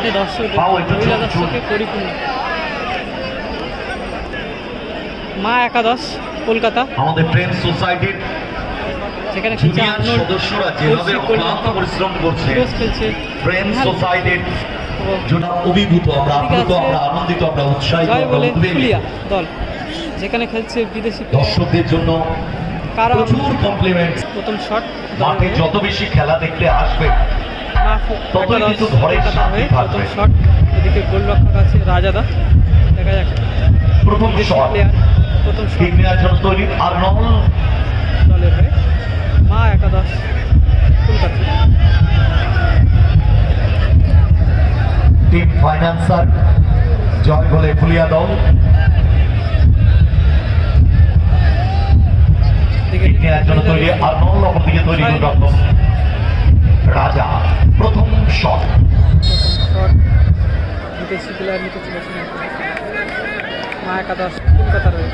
মাঠে মহিলা দর্শকে পরিপূর্ণ। মা একাদশ কলকাতা আমাদের ফ্রেন্ডস সোসাইটির সেখানে সদস্যরা যেভাবে অক্লান্ত পরিশ্রম করছে, খেলছে ফ্রেন্ডস সোসাইটির জন্য অভিভূত আমরা, আপ্লুত আমরা, আনন্দিত আমরা, উৎসাহিত আমরা, উদ্বেলিত দল যেখানে খেলছে বিদেশি দর্শকদের জন্য প্রচুর কমপ্লিমেন্টস। প্রথম শট মাঠে যত বেশি খেলা দেখতে আসবে ততই কিন্তু ঘরে শান্তি থাকবে। শট এদিকে গোলরক্ষক আছে রাজাদা, দেখা যাক প্রথম শট প্রথম শট ঠিক নেওয়ার জন্য তৈরি আর্নল্ড দলের হয়ে মা একাদশ কলকাতা। টিম ফাইন্যান্সার জয় গোলে ফুলিয়া দল। ঠিক নেওয়ার জন্য তৈরি আর্নল্ড, অপরদিকে তৈরি গোলরক্ষক রাজা। প্রথম শট বিদেশি প্লেয়ার নিতে চলেছেন মা একাদশ কলকাতার হয়ে।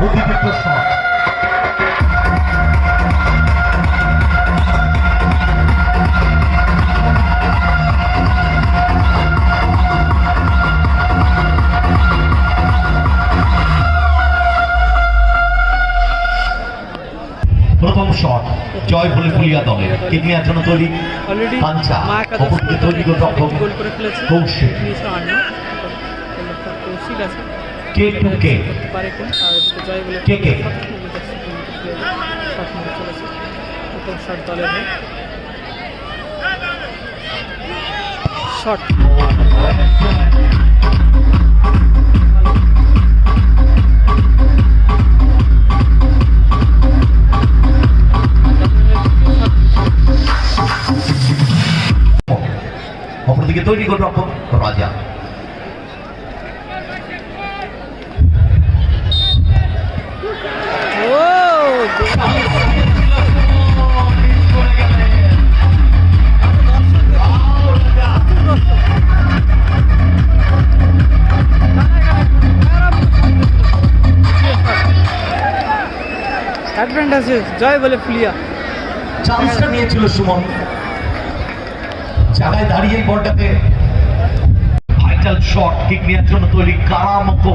অতিরিক্ত শট প্রথম শট জয় বলে ফুলিয়া দলের। কিক নেওয়ার জন্য তৈরি পাঞ্চা, অপরদিকে তৈরি গোলরক্ষক কৌশিক। কৌশিক আছে কে টু কে জয় বলে কে কে চলেছে প্রথম শট দলের হয়ে। শট অপরদিকে তৈরি গোলরক্ষক রাজা। জয় বলে ফুলিয়া চান্সটা নিয়েছিল সুমন, জায়গায় দাঁড়িয়ে বলটাকে ভাইটাল শট কিক নেওয়ার জন্য তৈরি কারামতো।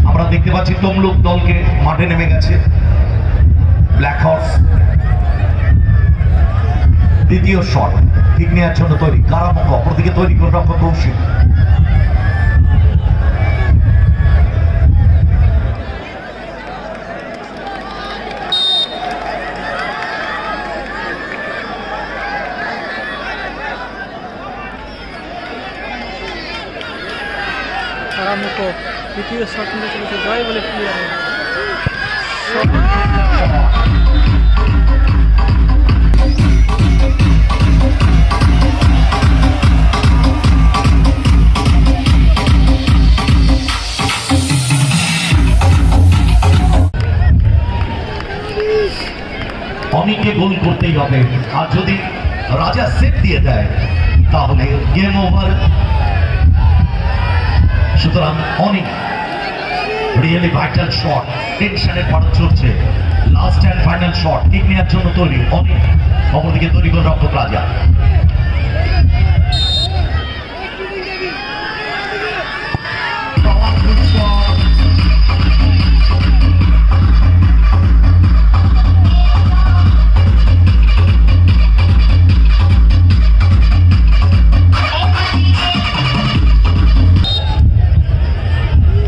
আমরা দেখতে পাচ্ছি তমলুক দলকে মাঠে নেমে গেছে ব্ল্যাক হর্স। দ্বিতীয় শট কিক নেওয়ার জন্য তৈরি কারামতো, অপরদিকে তৈরি গোলরক্ষক কৌশিক। কারামতো দ্বিতীয় শট নিতে চলেছে জয় বলে প্লেয়ার। অনেকে গোল করতেই হবে, আর যদি রাজা সেট দিয়ে দেয় তাহলে গেম ওভার। সুতরাং অনেক রিয়েলি ভাইটাল শট, টেনশনের পাড়া চড়ছে। Last and final shot kick নেওয়ার জন্য তৈরি অনেক, অপরদিকে তৈরি গোলরক্ষক রাজা।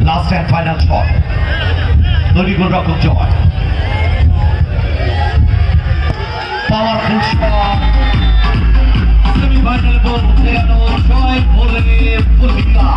লাস্ট অ্যান্ড ফাইনাল শট তৈরি গোলরক্ষক জয়। পাওয়ারফুল শট, সেমিফাইনালে পৌঁছে গেল জয় বলে ফুলিয়া।